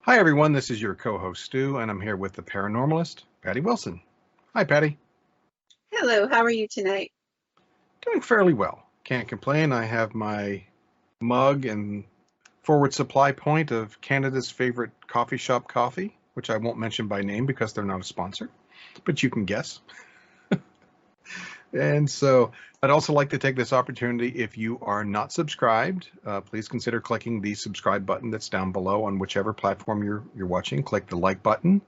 Hi, everyone. This is your co-host, Stu, and I'm here with the paranormalist, Patty Wilson. Hi, Patty. Hello, how are you tonight? Doing fairly well. Can't complain. I have my mug and forward supply point of Canada's favorite coffee shop coffee, which I won't mention by name because they're not a sponsor, but you can guess. And so I'd also like to take this opportunity, if you are not subscribed, please consider clicking the subscribe button that's down below on whichever platform you're watching. Click the like button.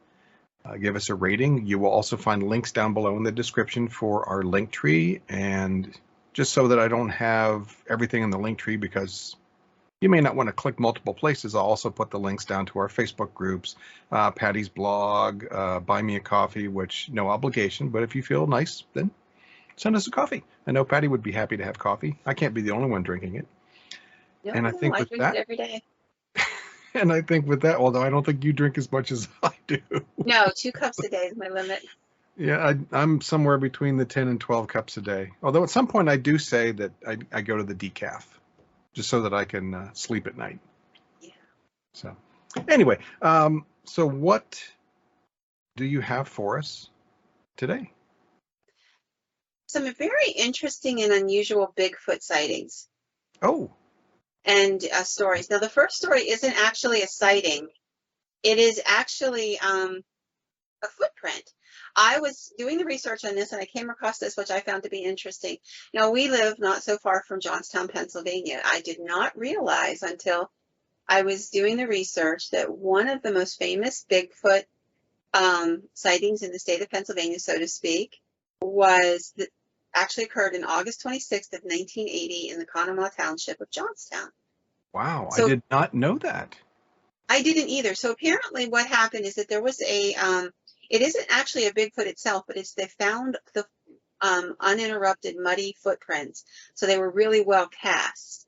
Give us a rating. You will also find links down below in the description for our link tree. And just so that I don't have everything in the link tree, because you may not want to click multiple places, I'll also put the links down to our Facebook groups, Patty's blog, Buy Me a Coffee, which no obligation, but if you feel nice, then send us a coffee. I know Patty would be happy to have coffee. I can't be the only one drinking it. No, And I think I with drink that, it every day. and I think with that, although I don't think you drink as much as I do. No, 2 cups a day is my limit. Yeah, I'm somewhere between the 10 and 12 cups a day. Although at some point I do say that I go to the decaf just so that I can sleep at night. Yeah. So anyway, so what do you have for us today? Some very interesting and unusual Bigfoot sightings Oh, and stories. Now, the first story isn't actually a sighting. It is actually a footprint. I was doing the research on this and I came across this, which I found to be interesting. Now, we live not so far from Johnstown, Pennsylvania. I did not realize until I was doing the research that one of the most famous Bigfoot sightings in the state of Pennsylvania, so to speak, actually occurred in August 26th of 1980 in the Conemaugh Township of Johnstown. wow. I So did not know that. I didn't either. So apparently what happened is that there was it isn't actually a Bigfoot itself, but they found the uninterrupted muddy footprints. So they were really well cast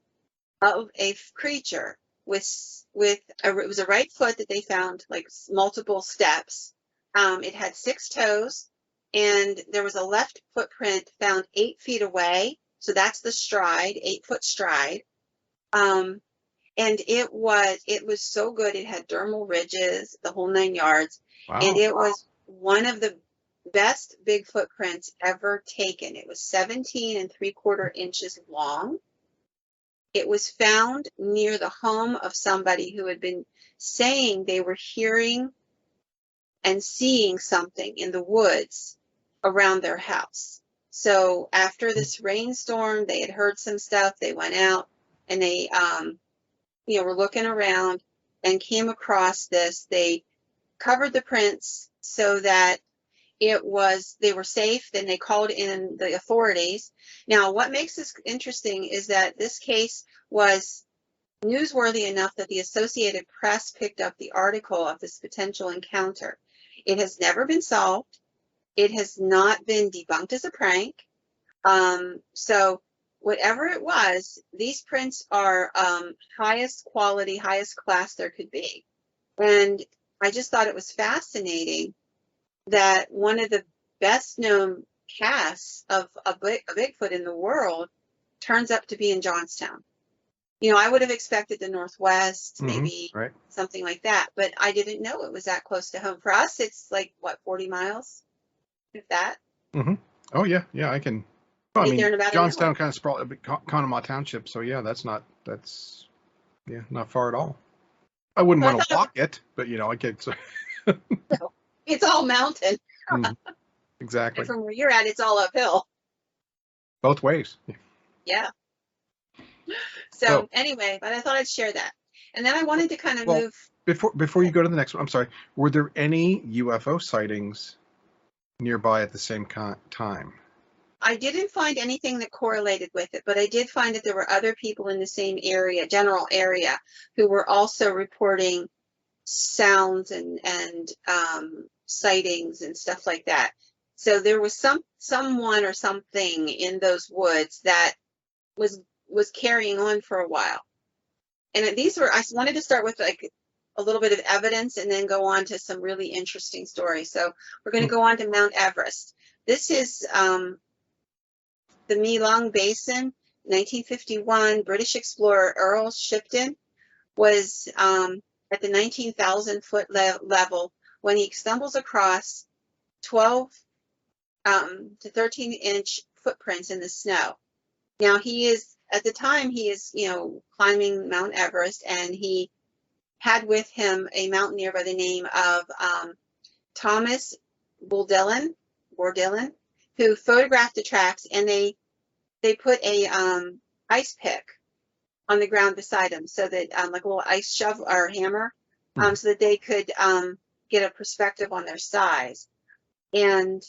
of a creature it was a right foot that they found, like multiple steps. It had 6 toes, and there was a left footprint found 8 feet away. So that's the stride, 8-foot stride. And it was so good. It had dermal ridges, the whole 9 yards. Wow. And it was one of the best Bigfoot prints ever taken. It was 17 3/4 inches long. It was found near the home of somebody who had been saying they were hearing and seeing something in the woods around their house. So after this rainstorm, they had heard some stuff. They went out and they, were looking around and came across this. They covered the prints so that they were safe. Then they called in the authorities. Now, what makes this interesting is that this case was newsworthy enough that the Associated Press picked up the article of this potential encounter. It has never been solved. It has not been debunked as a prank. So whatever it was, these prints are highest quality, highest class there could be. And I just thought it was fascinating that one of the best known casts of a Bigfoot in the world turns up to be in Johnstown. I would have expected the Northwest, maybe right. something like that, but I didn't know it was that close to home. For us, it's like, 40 miles, if that? Mm-hmm. Oh, yeah. Yeah, I can. Well, I mean, Johnstown kind of sprawled, Conemaugh Township, so yeah, that's not far at all. I wouldn't want to walk it, but I get. No, it's all mountain. Exactly. And from where you're at, it's all uphill. Both ways. Yeah. So anyway, but I thought I'd share that. And then I wanted to kind of move. Before you go to the next one, I'm sorry. Were there any UFO sightings nearby at the same time? I didn't find anything that correlated with it, but I did find that there were other people in the same area, general area, who were also reporting sounds and sightings and stuff like that. So there was someone or something in those woods that was carrying on for a while. And I wanted to start with like a little bit of evidence and then go on to some really interesting stories. So we're going to go on to Mount Everest. This is the Melong Basin, 1951. British explorer Earl Shipton was at the 19,000 foot level when he stumbles across 12 to 13-inch footprints in the snow. Now he is, at the time, he is, climbing Mount Everest, and he had with him a mountaineer by the name of Thomas Bourdillon, who photographed the tracks, and they put a ice pick on the ground beside him, so that like a little ice shovel or hammer, so that they could get a perspective on their size. And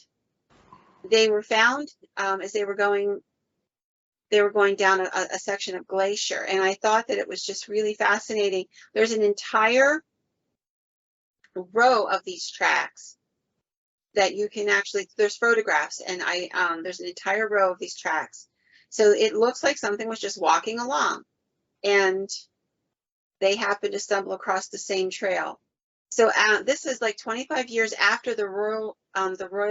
they were found as they were going down a section of glacier, and I thought that it was just really fascinating. There's an entire row of these tracks that you can actually, there's photographs, and there's an entire row of these tracks. So it looks like something was just walking along, and they happened to stumble across the same trail. So this is like 25 years after the Royal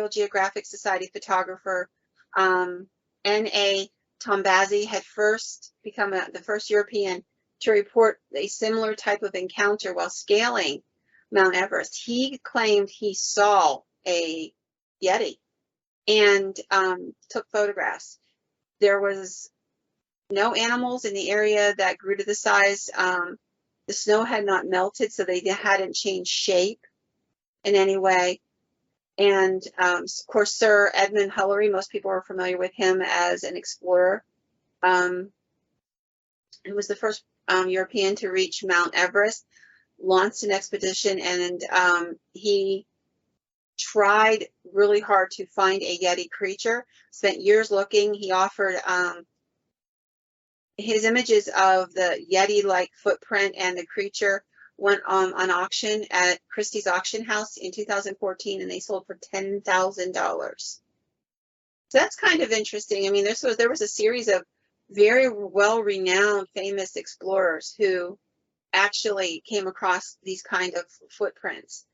Geographic Society photographer N.A. Tombazi had first become the first European to report a similar type of encounter while scaling Mount Everest. He claimed he saw a Yeti and took photographs. There was no animals in the area that grew to the size. The snow had not melted, so they hadn't changed shape in any way. And of course, Sir Edmund Hillary, most people are familiar with him as an explorer. He was the first European to reach Mount Everest, launched an expedition, and he tried really hard to find a Yeti creature, spent years looking. He offered his images of the Yeti-like footprint and the creature went on auction at Christie's auction house in 2014, and they sold for $10,000. So that's kind of interesting. I mean, there was a series of very well-renowned, famous explorers who actually came across these kind of footprints.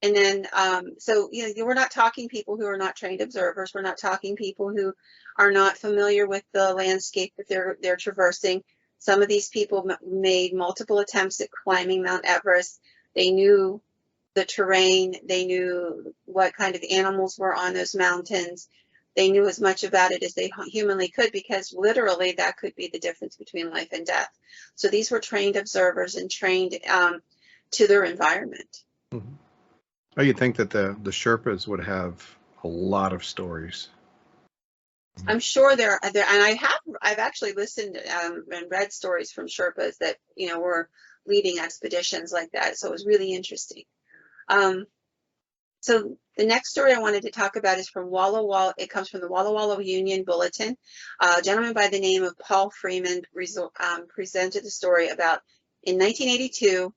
And then, so, we're not talking people who are not trained observers. We're not talking people who are not familiar with the landscape that they're traversing. Some of these people made multiple attempts at climbing Mount Everest. They knew the terrain. They knew what kind of animals were on those mountains. They knew as much about it as they humanly could, because literally that could be the difference between life and death. So these were trained observers and trained to their environment. Mm-hmm. Oh, you'd think that the Sherpas would have a lot of stories. I'm sure there, and I've actually listened and read stories from Sherpas that were leading expeditions like that. So it was really interesting. So the next story I wanted to talk about is from Walla Walla. It comes from the Walla Walla Union Bulletin. A gentleman by the name of Paul Freeman presented the story about in 1982.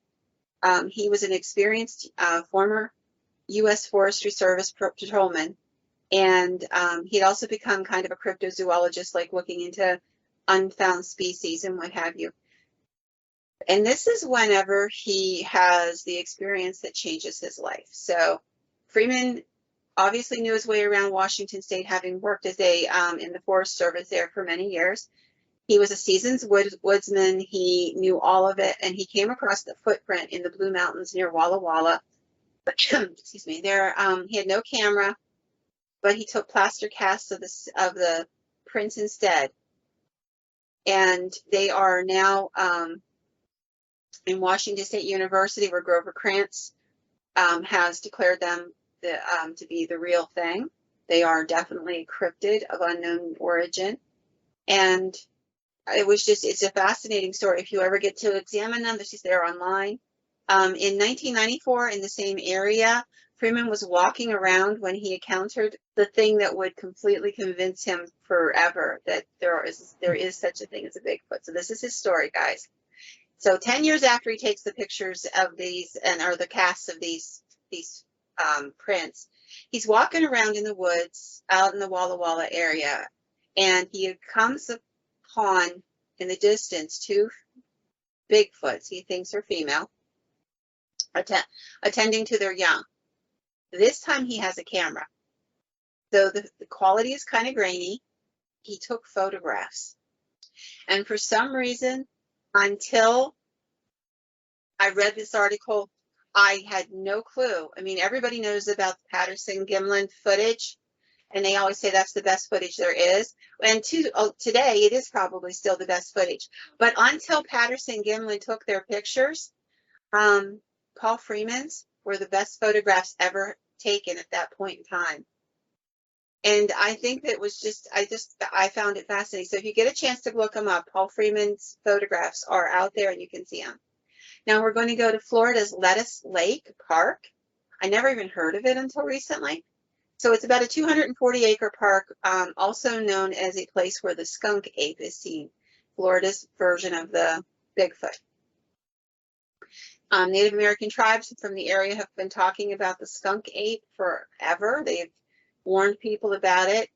He was an experienced former U.S. Forestry Service patrolman, and he had also become kind of a cryptozoologist, like looking into unfound species and what have you. And this is whenever he has the experience that changes his life. So Freeman obviously knew his way around Washington State, having worked as in the Forest Service there for many years. He was a seasoned woodsman. He knew all of it, and he came across the footprint in the Blue Mountains near Walla Walla. Excuse me. There, he had no camera, but he took plaster casts of the prints instead, and they are now in Washington State University, where Grover Krantz has declared them to be the real thing. They are definitely cryptid of unknown origin, and it's a fascinating story. If you ever get to examine them, they're online. In 1994, in the same area, Freeman was walking around when he encountered the thing that would completely convince him forever that there is such a thing as a Bigfoot. So this is his story, guys. So 10 years after he takes the pictures of these or the casts of these prints, he's walking around in the woods out in the Walla Walla area, and he comes upon in the distance two Bigfoots he thinks are female, attending to their young. This time he has a camera. So the quality is kind of grainy. He took photographs. And for some reason, until I read this article. I had no clue. I mean, everybody knows about the Patterson-Gimlin footage, and they always say that's the best footage there is. And today, it is probably still the best footage. But until Patterson-Gimlin took their pictures, Paul Freeman's were the best photographs ever taken at that point in time. And I think that was just, I found it fascinating. So if you get a chance to look them up, Paul Freeman's photographs are out there and you can see them. Now we're going to go to Florida's Lettuce Lake Park. I never even heard of it until recently. So it's about a 240-acre park, also known as a place where the skunk ape is seen, Florida's version of the Bigfoot. Native American tribes from the area have been talking about the skunk ape forever. They've warned people about it.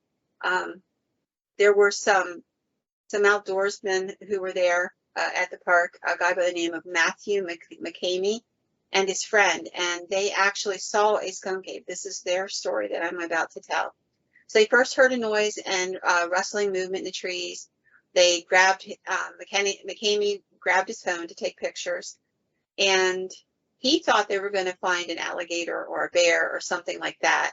There were some outdoorsmen who were there at the park, a guy by the name of Matthew McCamey and his friend, and they actually saw a skunk ape. This is their story that I'm about to tell. So they first heard a noise and rustling movement in the trees. They grabbed, McCamey grabbed his phone to take pictures, and he thought they were going to find an alligator or a bear or something like that.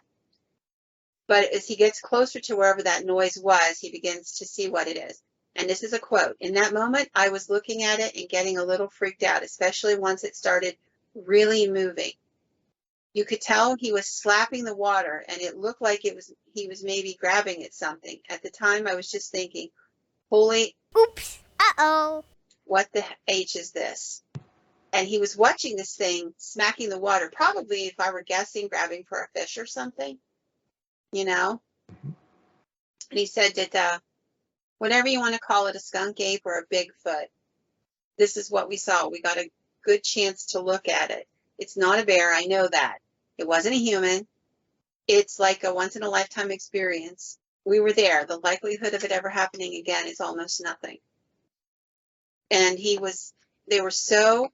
But as he gets closer to wherever that noise was, he begins to see what it is. And this is a quote. "In that moment, I was looking at it and getting a little freaked out, especially once it started really moving. You could tell he was slapping the water, and it looked like he was maybe grabbing at something. At the time, I was just thinking, holy, oops, uh-oh, what the H is this?" And he was watching this thing smacking the water, probably, if I were guessing, grabbing for a fish or something, you know? And he said that whatever you want to call it, a skunk ape or a Bigfoot, this is what we saw. We got a good chance to look at it. It's not a bear, I know that. It wasn't a human. It's like a once-in-a-lifetime experience. We were there. The likelihood of it ever happening again is almost nothing. And they were so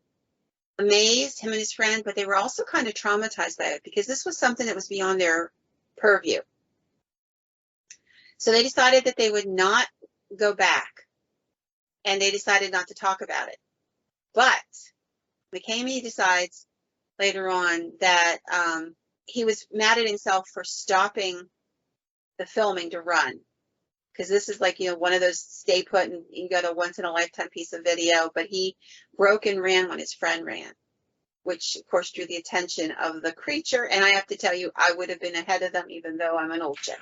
amazed, him and his friend, but they were also kind of traumatized by it because this was something that was beyond their purview. So they decided that they would not go back, and they decided not to talk about it. But McCamey decides later on that he was mad at himself for stopping the filming to run, because this is like, one of those stay put and you got a once-in-a-lifetime piece of video, but he broke and ran when his friend ran, which of course drew the attention of the creature. And I have to tell you, I would have been ahead of them even though I'm an old chick.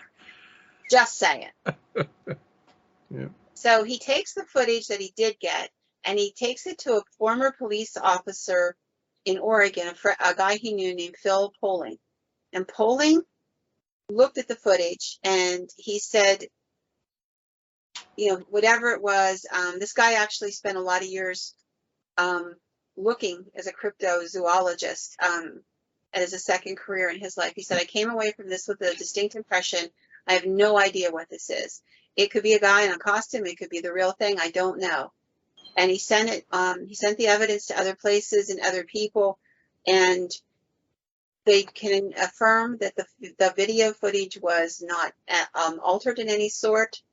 Just saying. Yeah. So he takes the footage that he did get, and he takes it to a former police officer in Oregon, a guy he knew named Phil Poling. And Poling looked at the footage, and he said, whatever it was, this guy actually spent a lot of years looking as a cryptozoologist as a second career in his life. He said, I came away from this with a distinct impression. I have no idea what this is. It could be a guy in a costume. It could be the real thing. I don't know. And he sent it. He sent the evidence to other places and other people, and they can affirm that the video footage was not altered in any sort,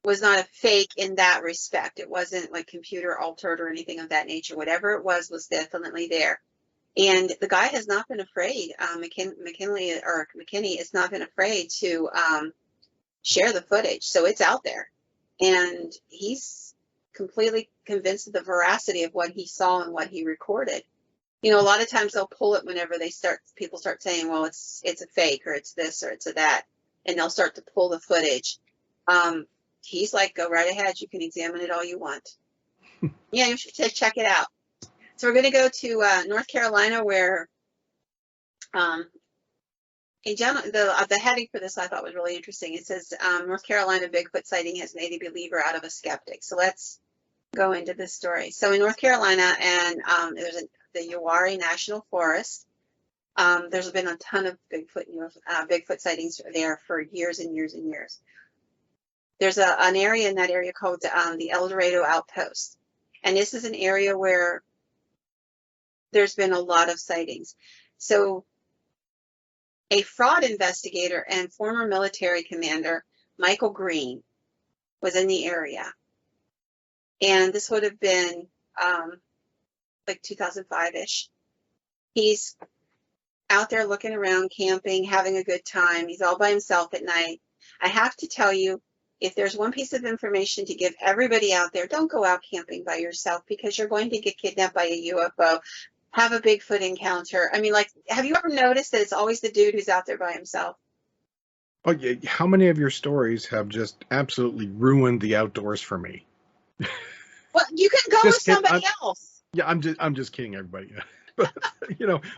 was not a fake in that respect. It wasn't like computer altered or anything of that nature. Whatever it was definitely there. And the guy has not been afraid. McKinney has not been afraid to share the footage. So it's out there. And he's completely convinced of the veracity of what he saw and what he recorded. A lot of times they'll pull it whenever people start saying, well, it's a fake, or it's this, or it's a that, and they'll start to pull the footage. He's like, go right ahead. You can examine it all you want. Yeah, you should check it out. So we're going to go to North Carolina, where the heading for this I thought was really interesting. It says, North Carolina Bigfoot sighting has made a believer out of a skeptic. So let's go into this story. So in North Carolina, and there's the Uwharrie National Forest. There's been a ton of Bigfoot sightings there for years and years and years. There's an area in that area called the El Dorado Outpost. And this is an area where there's been a lot of sightings. So a fraud investigator and former military commander, Michael Green, was in the area. And this would have been like 2005-ish. He's out there looking around, camping, having a good time. He's all by himself at night. I have to tell you, if there's one piece of information to give everybody out there, don't go out camping by yourself because you're going to get kidnapped by a UFO, have a Bigfoot encounter. I mean, like, have you ever noticed that it's always the dude who's out there by himself? Oh, yeah. How many of your stories have just absolutely ruined the outdoors for me? Well, you can go with Just kidding. somebody else. Yeah, I'm just kidding, everybody. But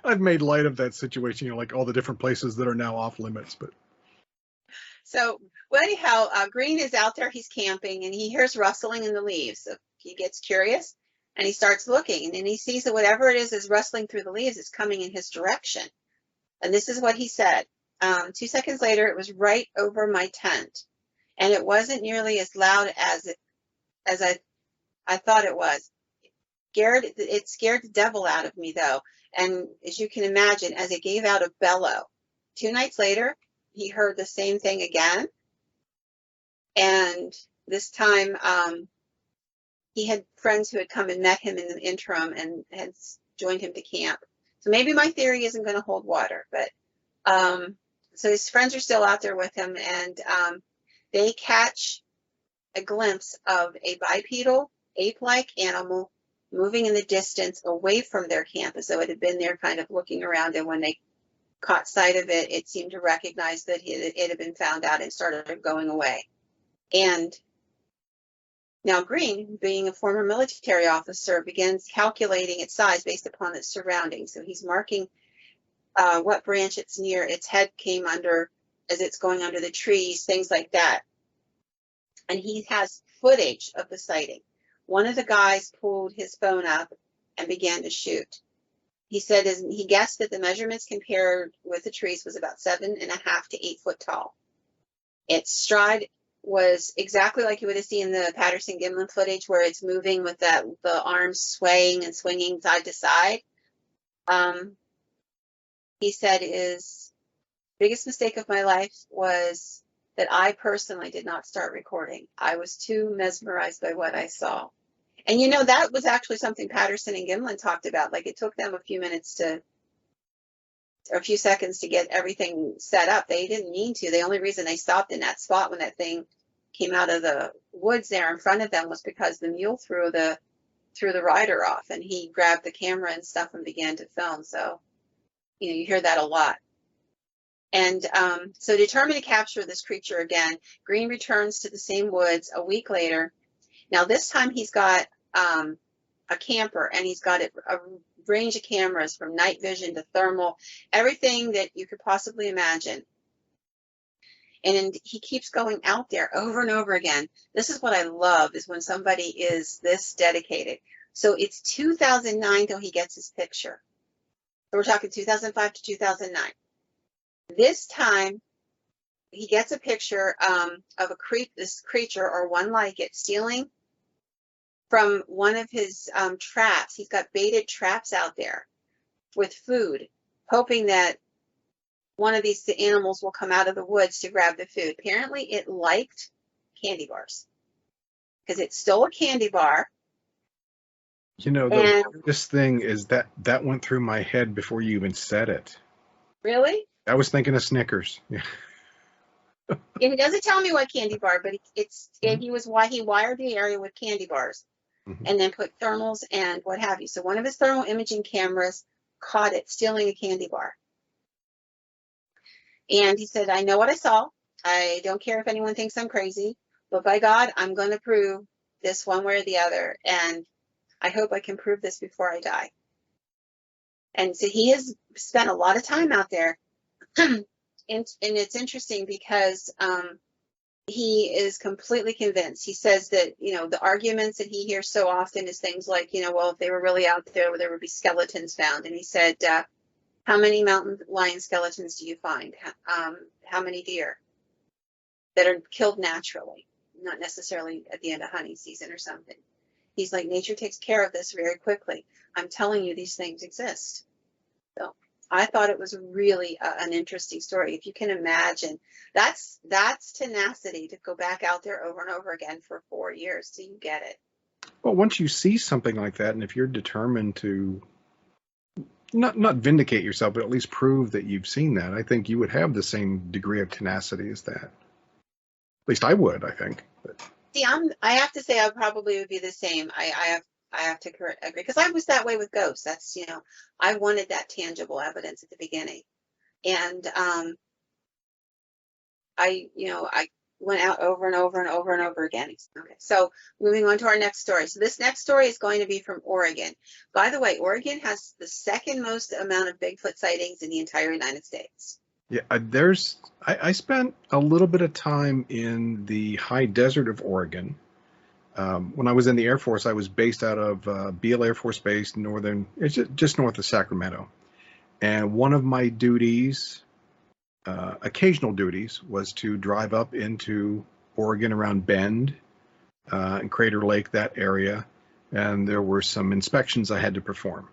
I've made light of that situation. Like all the different places that are now off limits. But So, well, anyhow, Green is out there. He's camping, and he hears rustling in the leaves. So he gets curious, and he starts looking, and then he sees that whatever it is rustling through the leaves is coming in his direction. And this is what he said. 2 seconds later, it was right over my tent, and it wasn't nearly as loud as I thought it was. It scared the devil out of me, though. And as you can imagine, as it gave out a bellow. 2 nights later, he heard the same thing again. And this time, he had friends who had come and met him in the interim and had joined him to camp. So maybe my theory isn't going to hold water, but so his friends are still out there with him, and they catch a glimpse of a bipedal, ape-like animal moving in the distance away from their camp as though it had been there kind of looking around, and when they caught sight of it, it seemed to recognize that it had been found out and started going away. And now Green, being a former military officer, begins calculating its size based upon its surroundings. So he's marking what branch it's near, its head came under as it's going under the trees, things like that. And he has footage of the sighting. One of the guys pulled his phone up and began to shoot. He said he guessed that the measurements compared with the trees was about 7.5 to 8 foot tall. Its stride was exactly like you would have seen the Patterson-Gimlin footage, where it's moving with the arms swaying and swinging side to side. He said his biggest mistake of my life was that I personally did not start recording. I was too mesmerized by what I saw. And that was actually something Patterson and Gimlin talked about. Like, it took them a few seconds to get everything set up. They didn't mean to. The only reason they stopped in that spot when that thing came out of the woods there in front of them was because the mule threw the rider off, and he grabbed the camera and stuff and began to film. So, you hear that a lot. And so determined to capture this creature again, Green returns to the same woods a week later. Now this time he's got a camper, and he's got a range of cameras from night vision to thermal, everything that you could possibly imagine. And he keeps going out there over and over again. This is what I love, is when somebody is this dedicated. So it's 2009 till he gets his picture. So we're talking 2005 to 2009. This time, he gets a picture of this creature, or one like it, stealing from one of his traps. He's got baited traps out there with food, hoping that one of these animals will come out of the woods to grab the food. Apparently, it liked candy bars because it stole a candy bar. The weirdest thing is that went through my head before you even said it. Really? I was thinking of Snickers. Yeah. And he doesn't tell me what candy bar, but he wired the area with candy bars, and then put thermals and what have you. So one of his thermal imaging cameras caught it stealing a candy bar. And he said, I know what I saw. I don't care if anyone thinks I'm crazy, but by God, I'm going to prove this one way or the other. And I hope I can prove this before I die. And so he has spent a lot of time out there. And it's interesting because he is completely convinced. He says that, the arguments that he hears so often is things like, well, if they were really out there would be skeletons found. And he said, how many mountain lion skeletons do you find? How many deer that are killed naturally, not necessarily at the end of hunting season or something? He's like, nature takes care of this very quickly. I'm telling you, these things exist. So I thought it was really an interesting story. If you can imagine, that's tenacity to go back out there over and over again for 4 years till you get it. Well, once you see something like that, and if you're determined to not vindicate yourself, but at least prove that you've seen that, I think you would have the same degree of tenacity as that. At least I would, I think. But, See, I have to say I probably would be the same. I have to agree because I was that way with ghosts. That's, I wanted that tangible evidence at the beginning. And I went out over and over and over and over again. Okay, so moving on to our next story. So this next story is going to be from Oregon. By the way, Oregon has the second most amount of Bigfoot sightings in the entire United States. yeah, I spent a little bit of time in the high desert of Oregon. When I was in the Air Force, I was based out of Beale Air Force Base, it's just north of Sacramento. And one of my duties, occasional duties, was to drive up into Oregon around Bend and Crater Lake, that area. And there were some inspections I had to perform.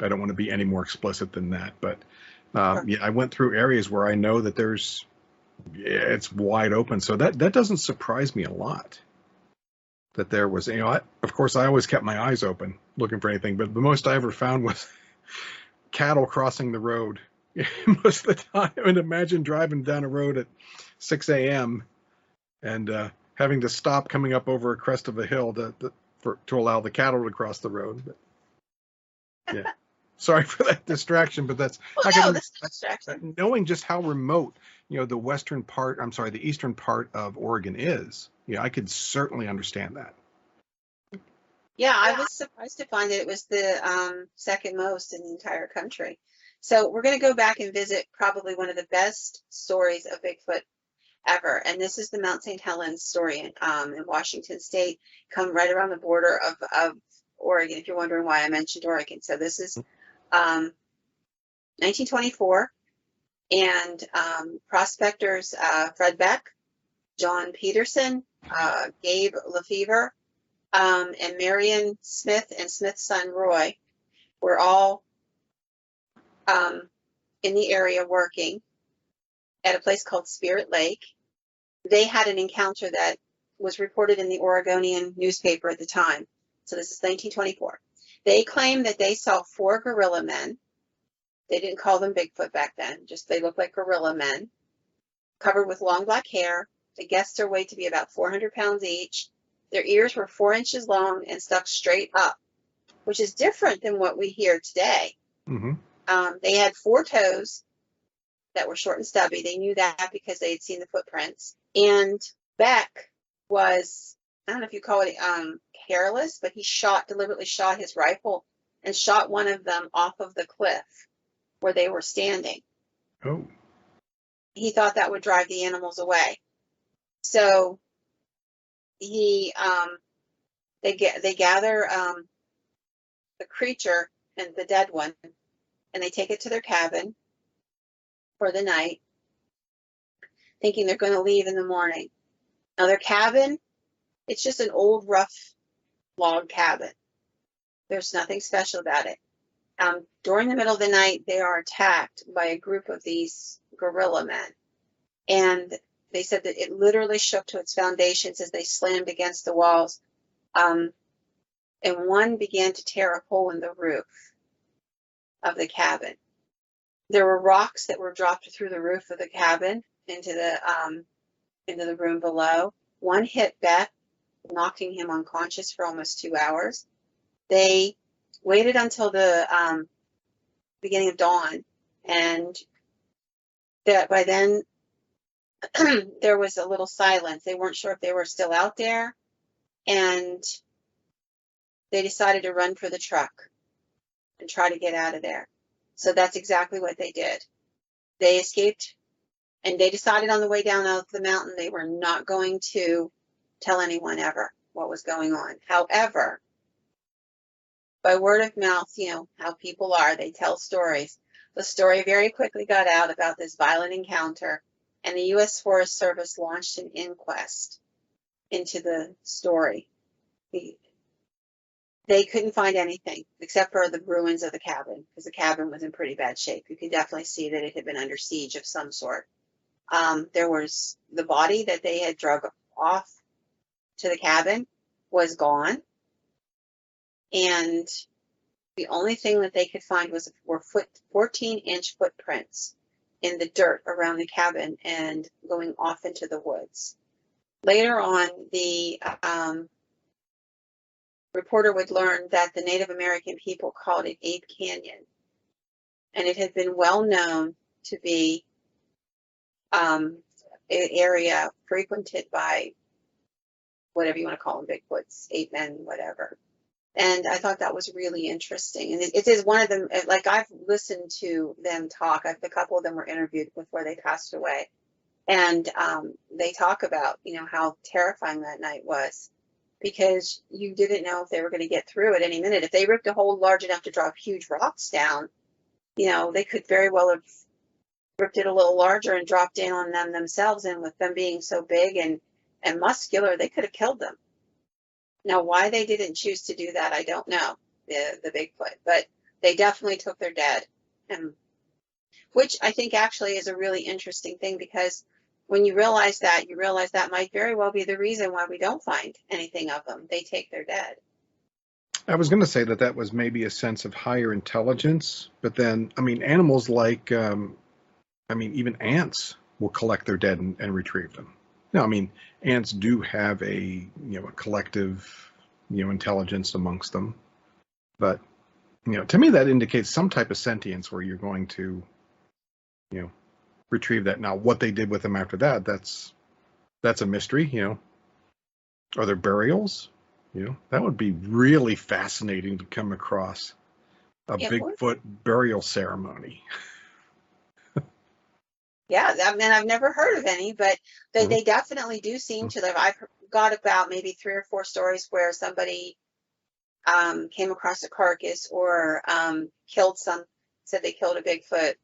I don't want to be any more explicit than that, but yeah, I went through areas where I know that it's wide open. So that doesn't surprise me a lot. That there was, of course, I always kept my eyes open looking for anything, but the most I ever found was cattle crossing the road most of the time. And imagine driving down a road at 6 a.m. and having to stop coming up over a crest of a hill to allow the cattle to cross the road. But, yeah. Sorry for that distraction, but that's distraction. Knowing just how remote, the the eastern part of Oregon is. I could certainly understand that. Yeah, I was surprised to find that it was the second most in the entire country. So we're going to go back and visit probably one of the best stories of Bigfoot ever. And this is the Mount St. Helens story in Washington State, come right around the border of Oregon, if you're wondering why I mentioned Oregon. So this is 1924, and prospectors Fred Beck, John Peterson, Gabe Lefevre, and Marion Smith and Smith's son Roy were all in the area working at a place called Spirit Lake. They had an encounter that was reported in the Oregonian newspaper at the time. So this is 1924. They claimed that they saw 4 gorilla men. They didn't call them Bigfoot back then, just they looked like gorilla men, covered with long black hair. They guessed their weight to be about 400 pounds each. Their ears were 4 inches long and stuck straight up, which is different than what we hear today. Mm-hmm. They had 4 toes that were short and stubby. They knew that because they had seen the footprints. And Beck was, I don't know if you call it careless, but he deliberately shot his rifle and shot one of them off of the cliff where they were standing. Oh. He thought that would drive the animals away. So they gather the creature and the dead one, and they take it to their cabin for the night, thinking they're going to leave in the morning. Now their cabin, it's just an old rough log cabin. There's nothing special about it. During the middle of the night, they are attacked by a group of these gorilla men. And they said that it literally shook to its foundations as they slammed against the walls. And one began to tear a hole in the roof of the cabin. There were rocks that were dropped through the roof of the cabin into the room below. One hit Beck, knocking him unconscious for almost 2 hours. They waited until the beginning of dawn, and that by then there was a little silence. They weren't sure if they were still out there, and they decided to run for the truck and try to get out of there. So that's exactly what they did. They escaped, and they decided on the way down out of the mountain they were not going to tell anyone ever what was going on. However, by word of mouth, how people are, they tell stories. The story very quickly got out about this violent encounter, and the U.S. Forest Service launched an inquest into the story. They couldn't find anything except for the ruins of the cabin, because the cabin was in pretty bad shape. You could definitely see that it had been under siege of some sort. There was the body that they had drug off to the cabin was gone. and the only thing that they could find were 14-inch footprints in the dirt around the cabin and going off into the woods. Later on, the reporter would learn that the Native American people called it Ape Canyon, and it had been well known to be an area frequented by whatever you want to call them, Bigfoots, ape men, whatever. And I thought that was really interesting. And it is one of them, like I've listened to them talk. A couple of them were interviewed before they passed away. And they talk about, how terrifying that night was, because you didn't know if they were going to get through at any minute. If they ripped a hole large enough to drop huge rocks down, they could very well have ripped it a little larger and dropped in on them themselves. And with them being so big and muscular, they could have killed them. Now, why they didn't choose to do that, I don't know, the Bigfoot, but they definitely took their dead, and which I think actually is a really interesting thing, because when you realize that might very well be the reason why we don't find anything of them. They take their dead. I was going to say that was maybe a sense of higher intelligence, but then, animals like, even ants will collect their dead and retrieve them. No, ants do have a collective intelligence amongst them, but to me that indicates some type of sentience where you're going to retrieve that. Now, what they did with them after that, that's a mystery. Are there burials? That would be really fascinating to come across a Bigfoot burial ceremony. Yeah, I've never heard of any, but they definitely do seem to live. I've got about maybe 3 or 4 stories where somebody came across a carcass or said they killed a Bigfoot.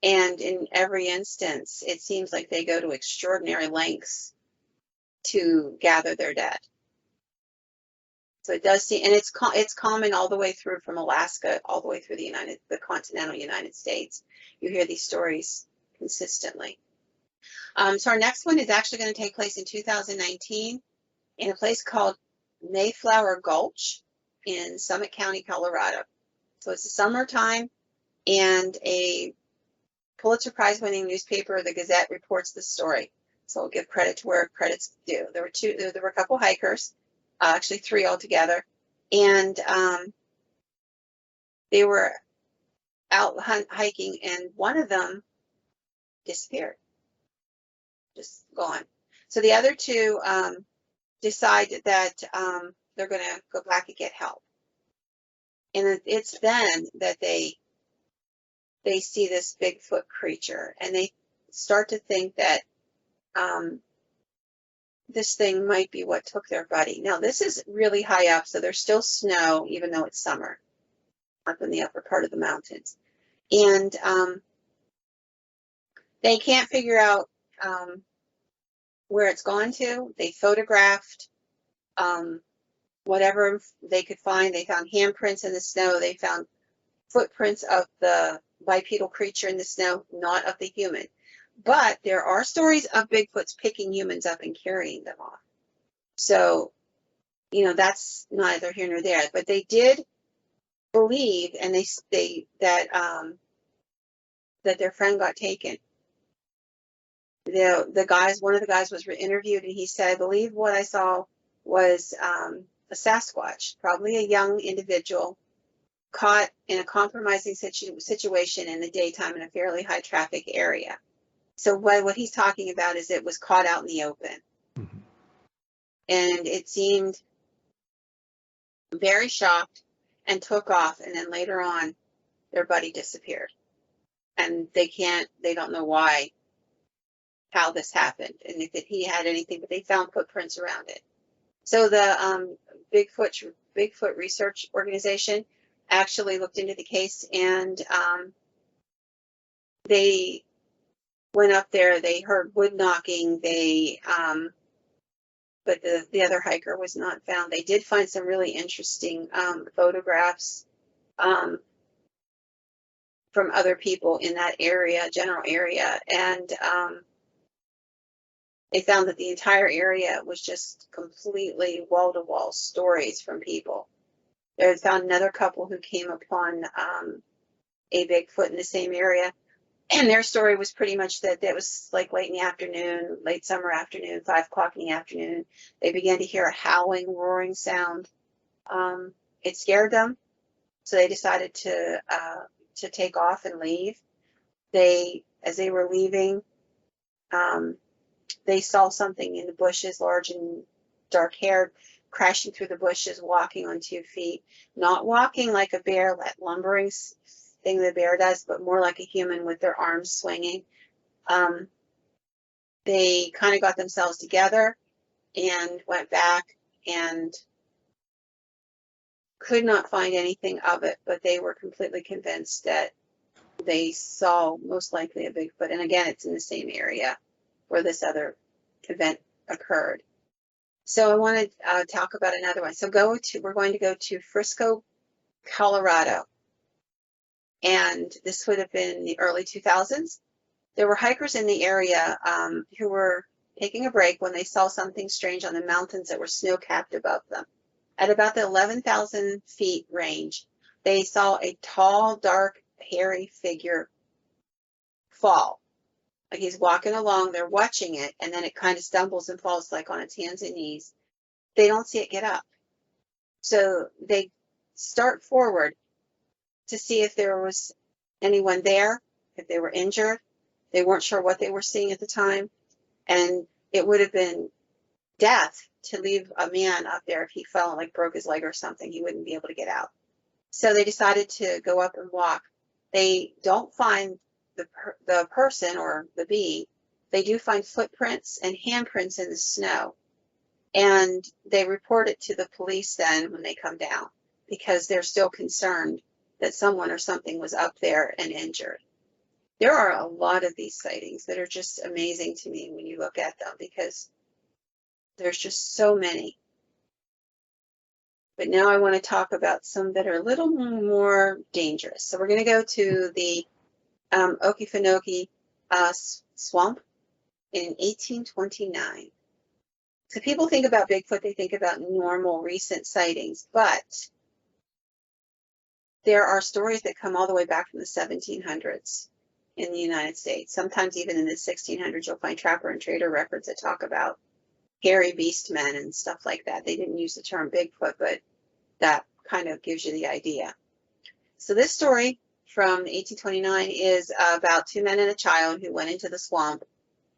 And in every instance, it seems like they go to extraordinary lengths to gather their dead. So it does seem, and it's common all the way through from Alaska, all the way through the continental United States. You hear these stories consistently. So our next one is actually going to take place in 2019 in a place called Mayflower Gulch in Summit County, Colorado. So it's the summertime, and a Pulitzer Prize-winning newspaper, the Gazette, reports the story. So I'll give credit to where credit's due. There were a couple hikers, actually 3 altogether, and they were out hiking, and one of them disappeared, just gone. So the other 2 decide that they're going to go back and get help. And it's then that they see this Bigfoot creature, and they start to think that this thing might be what took their buddy. Now, this is really high up, so there's still snow, even though it's summer, up in the upper part of the mountains. And they can't figure out where it's gone to. They photographed whatever they could find. They found handprints in the snow. They found footprints of the bipedal creature in the snow, not of the human. But there are stories of Bigfoots picking humans up and carrying them off. So, that's neither here nor there. But they did believe, and that their friend got taken. One of the guys was interviewed, and he said, "I believe what I saw was a Sasquatch, probably a young individual caught in a compromising situation in the daytime in a fairly high traffic area." So what he's talking about is it was caught out in the open. Mm-hmm. And it seemed very shocked and took off, and then later on their buddy disappeared. And they don't know how this happened and if he had anything, but they found footprints around it. So the Bigfoot Research Organization actually looked into the case, and they went up there. They heard wood knocking. But the other hiker was not found. They did find some really interesting photographs from other people in that general area, and they found that the entire area was just completely wall-to-wall stories from people. They found another couple who came upon a Bigfoot in the same area. And their story was pretty much that it was like late in the afternoon, late summer afternoon, 5 o'clock in the afternoon. They began to hear a howling, roaring sound. It scared them, so they decided to take off and leave. As they were leaving, they saw something in the bushes, large and dark-haired, crashing through the bushes, walking on 2 feet, not walking like a bear, that lumbering thing the bear does, but more like a human with their arms swinging. They kind of got themselves together and went back and could not find anything of it, but they were completely convinced that they saw most likely a Bigfoot. And again, it's in the same area where this other event occurred. So I want to talk about another one. So we're going to go to Frisco, Colorado. And this would have been in the early 2000s. There were hikers in the area who were taking a break when they saw something strange on the mountains that were snow-capped above them. At about the 11,000 feet range, they saw a tall, dark, hairy figure fall. Like he's walking along, they're watching it, and then it kind of stumbles and falls like on its hands and knees. They don't see it get up. So they start forward to see if there was anyone there, if they were injured. They weren't sure what they were seeing at the time. And it would have been death to leave a man up there if he fell and like broke his leg or something. He wouldn't be able to get out. So they decided to go up and walk. They don't find the person or the bee. They do find footprints and handprints in the snow. And they report it to the police then when they come down, because they're still concerned that someone or something was up there and injured. There are a lot of these sightings that are just amazing to me when you look at them, because there's just so many. But now I want to talk about some that are a little more dangerous. So we're going to go to the Okefenokee swamp in 1829. So people think about Bigfoot, they think about normal recent sightings, but there are stories that come all the way back from the 1700s in the United States. Sometimes even in the 1600s, you'll find trapper and trader records that talk about hairy beast men and stuff like that. They didn't use the term Bigfoot, but that kind of gives you the idea. So this story from 1829 is about 2 men and a child who went into the swamp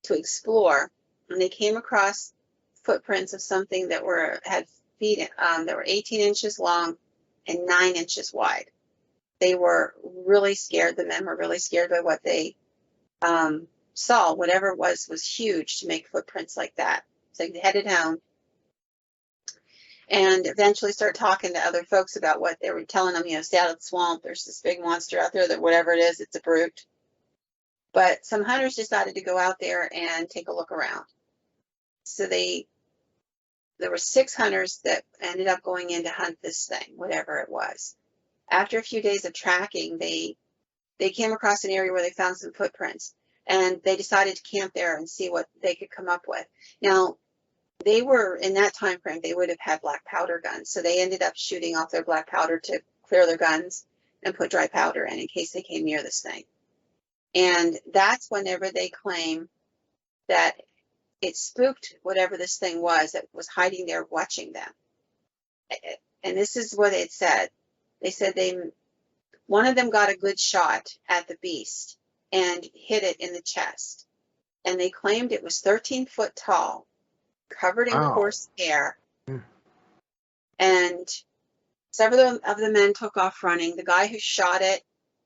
to explore, and they came across footprints of something that had feet that were 18 inches long and 9 inches wide. They were really scared. The men were really scared by what they saw. Whatever it was huge to make footprints like that. So they headed home and eventually start talking to other folks about what they were telling them. Stay out of the swamp. There's this big monster out there that whatever it is, it's a brute. But some hunters decided to go out there and take a look around. So there were 6 hunters that ended up going in to hunt this thing, whatever it was. After a few days of tracking, they came across an area where they found some footprints, and they decided to camp there and see what they could come up with. Now, they were, in that time frame, they would have had black powder guns, so they ended up shooting off their black powder to clear their guns and put dry powder in case they came near this thing. And that's whenever they claim that it spooked whatever this thing was that was hiding there watching them. And this is what it said. They said one of them got a good shot at the beast and hit it in the chest. And they claimed it was 13 foot tall, covered in coarse hair. And several of the men took off running. The guy who shot it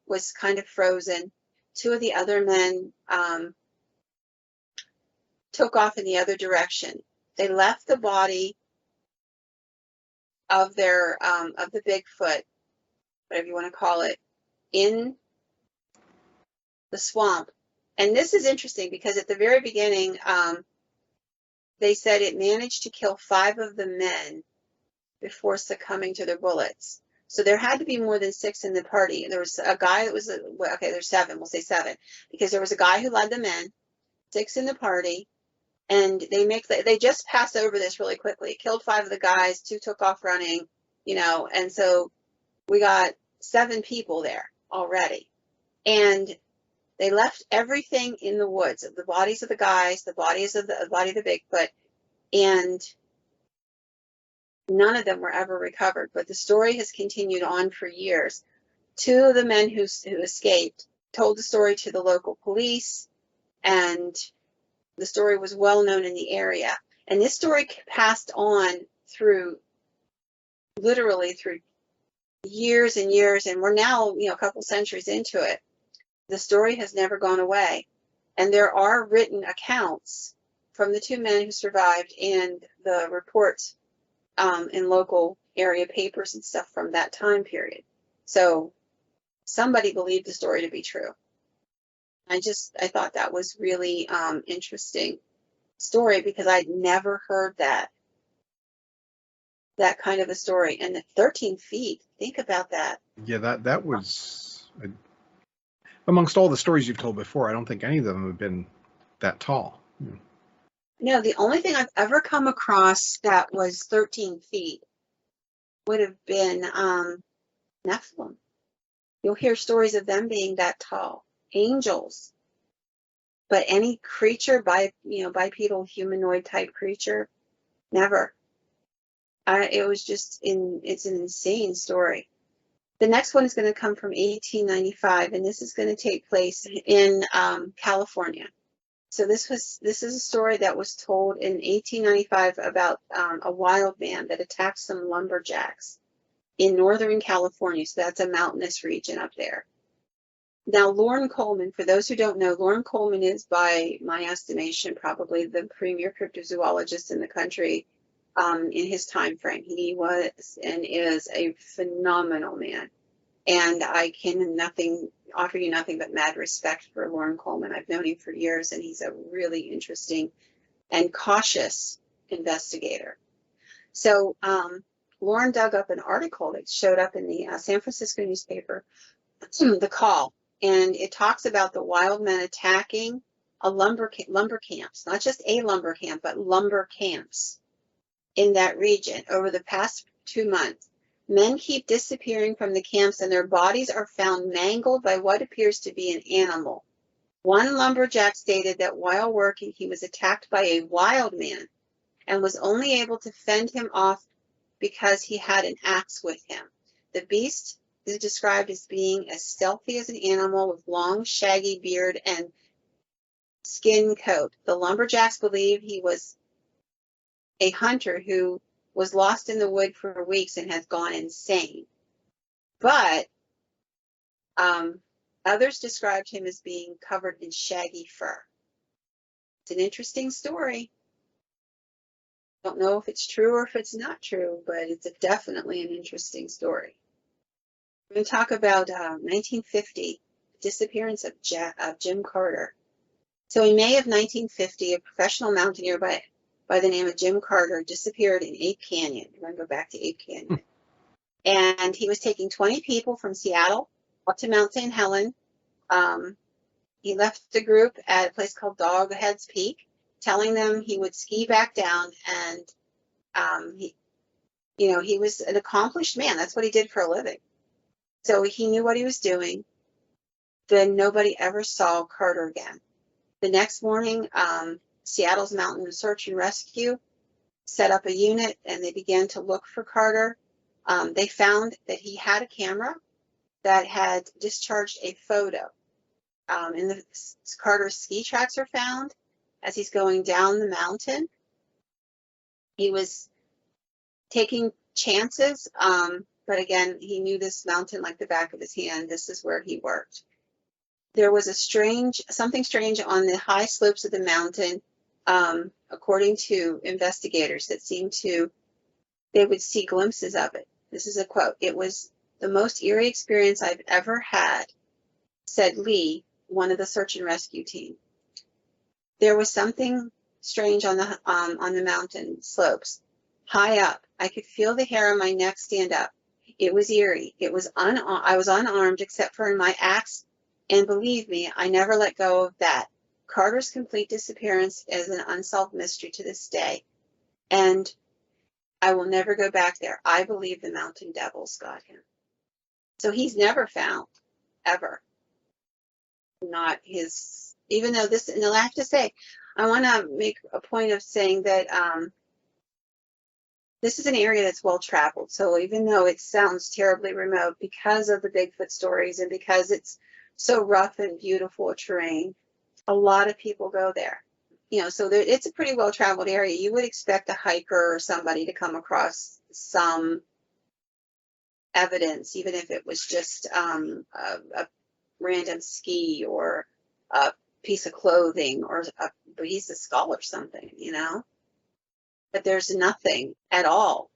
was kind of frozen. 2 of the other men took off in the other direction. They left the body of the Bigfoot, whatever you want to call it, in the swamp. And this is interesting because at the very beginning, they said it managed to kill 5 of the men before succumbing to their bullets. So there had to be more than 6 in the party. There was a guy that was, okay, there's 7, we'll say 7, because there was a guy who led the men, 6 in the party, and they just pass over this really quickly. It killed 5 of the guys, 2 took off running, you know, and so we got 7 people there already. And they left everything in the woods, the bodies of the guys, the body of the Bigfoot, and none of them were ever recovered. But the story has continued on for years. 2 of the men who escaped told the story to the local police, and the story was well known in the area. And this story passed on through, literally through years and years, and we're now, you know, a couple centuries into it. The story has never gone away. And there are written accounts from the 2 men who survived and the reports in local area papers and stuff from that time period. So somebody believed the story to be true. I thought that was really interesting story, because I'd never heard that kind of a story. And at 13 feet, think about that. Yeah, that was, amongst all the stories you've told before, I don't think any of them have been that tall. No, the only thing I've ever come across that was 13 feet would have been Nephilim. You'll hear stories of them being that tall. Angels. But any creature, bipedal humanoid type creature, never. It's an insane story. The next one is going to come from 1895, and this is going to take place in California. So this is a story that was told in 1895 about a wild man that attacked some lumberjacks in northern California. So that's a mountainous region up there. Now, Loren Coleman, for those who don't know, Loren Coleman is, by my estimation, probably the premier cryptozoologist in the country in his time frame. He was and is a phenomenal man. And I can offer you nothing but mad respect for Loren Coleman. I've known him for years, and he's a really interesting and cautious investigator. So Loren dug up an article that showed up in the San Francisco newspaper, The Call, and it talks about the wild men attacking lumber camps, not just a lumber camp, but lumber camps in that region over the past 2 months. Men keep disappearing from the camps, and their bodies are found mangled by what appears to be an animal. One lumberjack stated that while working, he was attacked by a wild man and was only able to fend him off because he had an axe with him. The beast is described as being as stealthy as an animal with long, shaggy beard and skin coat. The lumberjacks believe he was a hunter who was lost in the wood for weeks and has gone insane. But others described him as being covered in shaggy fur. It's an interesting story. Don't know if it's true or if it's not true, but it's definitely an interesting story. We're going to talk about 1950, disappearance of Jim Carter. So in May of 1950, a professional mountaineer by the name of Jim Carter disappeared in Ape Canyon. We're going to go back to Ape Canyon. And he was taking 20 people from Seattle up to Mount St. Helen. He left the group at a place called Doghead's Peak, telling them he would ski back down, and he was an accomplished man. That's what he did for a living. So he knew what he was doing. Then nobody ever saw Carter again. The next morning, Seattle's Mountain Search and Rescue set up a unit, and they began to look for Carter. They found that he had a camera that had discharged a photo. And Carter's ski tracks are found as he's going down the mountain. He was taking chances, but again, he knew this mountain like the back of his hand. This is where he worked. There was something strange on the high slopes of the mountain, according to investigators, they would see glimpses of it. This is a quote. "It was the most eerie experience I've ever had," said Lee, one of the search and rescue team. "There was something strange on the mountain slopes. High up, I could feel the hair on my neck stand up. It was eerie. I was unarmed except for my axe, and believe me, I never let go of that. Carter's complete disappearance is an unsolved mystery to this day." And I will never go back there. I believe the mountain devils got him. So he's never found, ever. Not his, even though this, and I have to say, I want to make a point of saying that this is an area that's well traveled. So even though it sounds terribly remote because of the Bigfoot stories and because it's so rough and beautiful terrain, a lot of people go there. You know, so there, it's a pretty well traveled area. You would expect a hiker or somebody to come across some evidence, even if it was just a random ski or a piece of clothing or a piece of skull or something, you know, but there's nothing at all.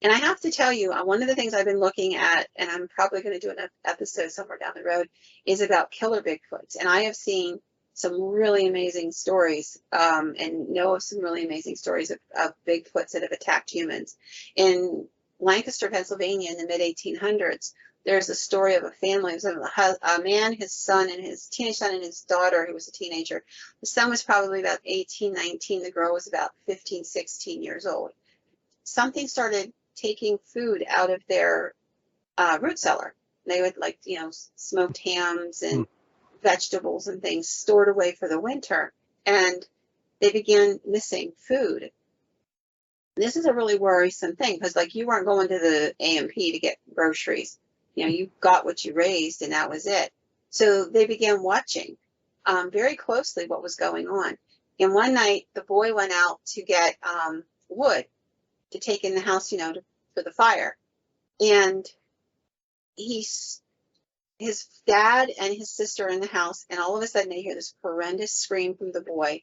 And I have to tell you, one of the things I've been looking at, and I'm probably going to do an episode somewhere down the road, is about killer Bigfoots. And I have seen some really amazing stories and know of some really amazing stories of Bigfoots that have attacked humans. In Lancaster, Pennsylvania in the mid-1800s, there's a story of a family. It was a man, his son, and his teenage son and his daughter, who was a teenager. The son was probably about 18, 19. The girl was about 15, 16 years old. Something started taking food out of their root cellar. They would, like, you know, smoked hams and vegetables and things stored away for the winter. And they began missing food. This is a really worrisome thing because, like, you weren't going to the A&P to get groceries. You know, you got what you raised and that was it. So they began watching very closely what was going on. And one night the boy went out to get wood to take in the house, you know, for the fire. And his dad and his sister are in the house, and all of a sudden they hear this horrendous scream from the boy.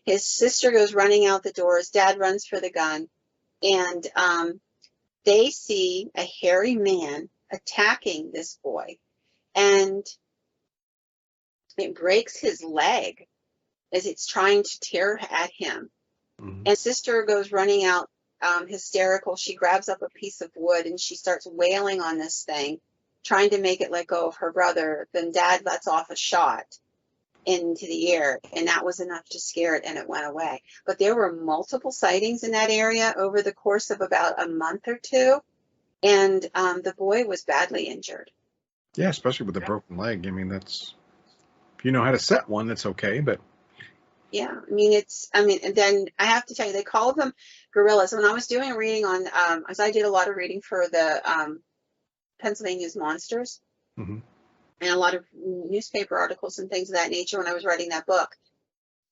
His sister goes running out the door. His dad runs for the gun. And they see a hairy man attacking this boy, and it breaks his leg as it's trying to tear at him. And sister goes running out hysterical. She grabs up a piece of wood and she starts wailing on this thing, trying to make it let go of her brother. Then dad lets off a shot into the air, and that was enough to scare it, and it went away. But there were multiple sightings in that area over the course of about a month or two, and the boy was badly injured. Yeah, especially with a broken leg. I mean, that's, if you know how to set one, that's okay, but yeah, and then I have to tell you, they call them gorillas. When I was doing a reading on, as I did a lot of reading for the Pennsylvania's monsters, and a lot of newspaper articles and things of that nature when I was writing that book.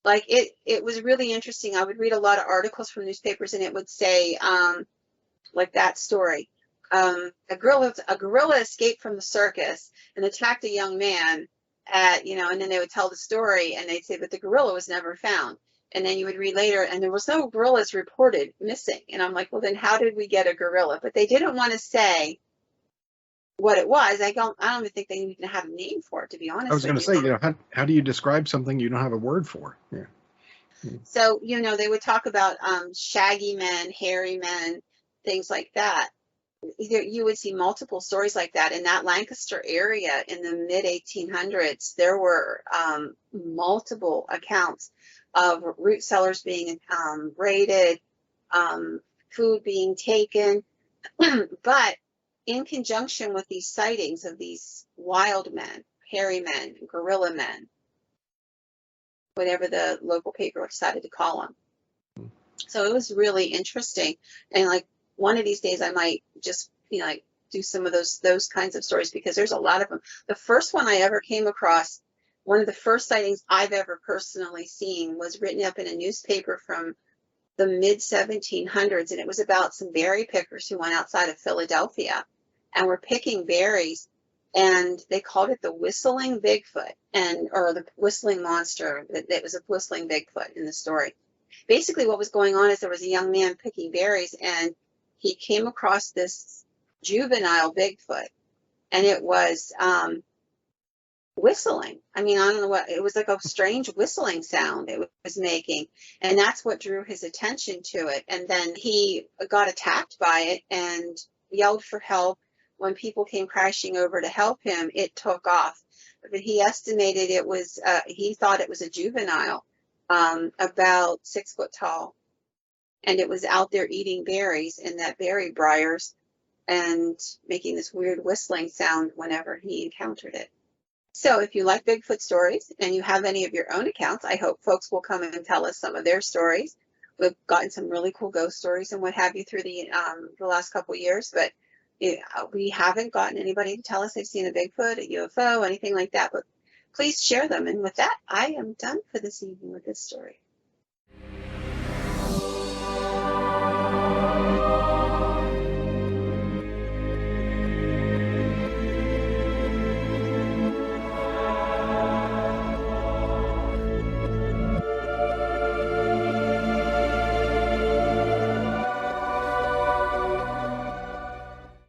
Like, it was really interesting. I would read a lot of articles from newspapers, and it would say, like that story, a gorilla escaped from the circus and attacked a young man at, you know, and then they would tell the story, and they'd say, but the gorilla was never found. And then you would read later, and there was no gorillas reported missing. And I'm like, well, then how did we get a gorilla? But they didn't want to say what it was. I don't even think they even have a name for it, to be honest. I was going to say, you know, how do you describe something you don't have a word for? Yeah. So, you know, they would talk about shaggy men, hairy men, things like that. You would see multiple stories like that in that Lancaster area in the mid-1800s. There were multiple accounts of root cellars being raided, food being taken, but in conjunction with these sightings of these wild men, hairy men, gorilla men, whatever the local paper decided to call them. So it was really interesting. And like, one of these days I might just, you know, like, do some of those kinds of stories, because there's a lot of them. The first one I ever came across, one of the first sightings I've ever personally seen, was written up in a newspaper from the mid-1700s, and it was about some berry pickers who went outside of Philadelphia and were picking berries, and they called it the whistling Bigfoot, or the whistling monster. That was a whistling Bigfoot in the story. Basically what was going on is there was a young man picking berries, and he came across this juvenile Bigfoot, and it was whistling. I mean, I don't know what, it was like a strange whistling sound it was making, and that's what drew his attention to it. And then he got attacked by it and yelled for help. When people came crashing over to help him, it took off. But he estimated it was, he thought it was a juvenile, about 6 foot tall. and it was out there eating berries in that berry briars and making this weird whistling sound whenever he encountered it. So if you like Bigfoot stories and you have any of your own accounts, I hope folks will come and tell us some of their stories. We've gotten some really cool ghost stories and what have you through the last couple of years, but we haven't gotten anybody to tell us they've seen a Bigfoot, a UFO, anything like that. But please share them. And with that, I am done for this evening with this story.